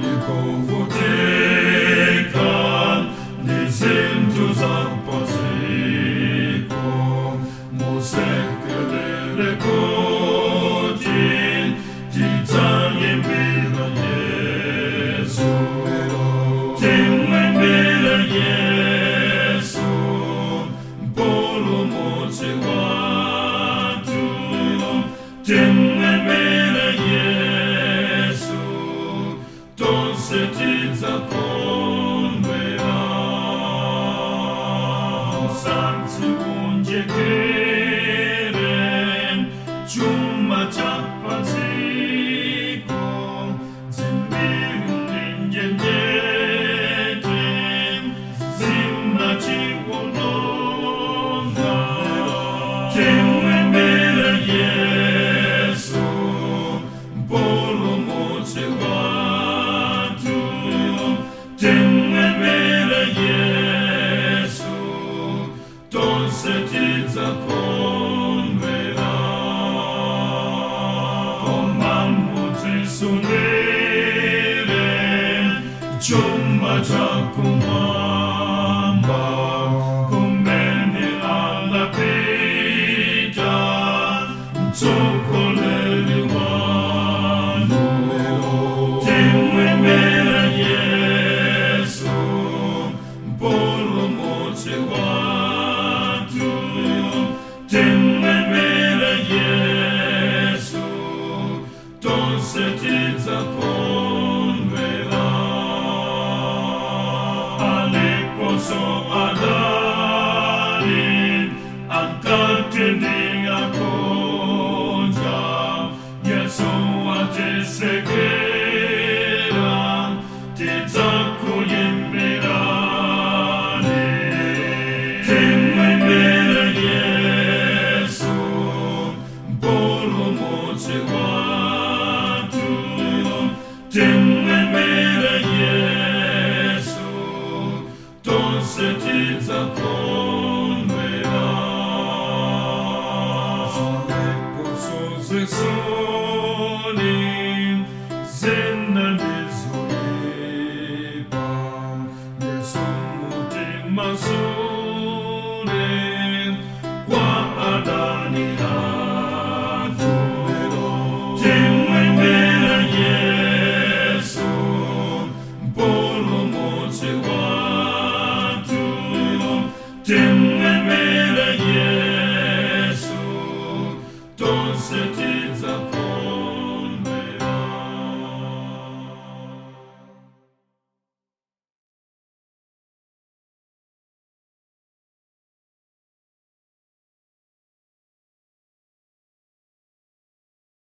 Nikovutika nizinto zapaziko musekelele kotin titayembira Yesu timwembira Yesu mpolumutsi watu timwembira Yesu tonse tidzakondwera musanzi unjekere chuma chapaziko zimbiri nenjenjete zimachiwononga timwembira Yesu mpolumutsi watu timwembira Yesu tonse tidzakondwera koma mudzisungire chuma chakumwamba kumene anapita mtsogoleri wanu timwembira Yesu mpolumutsi watu timwembira Yesu tonse tidzakondwera aliposo adali ankatende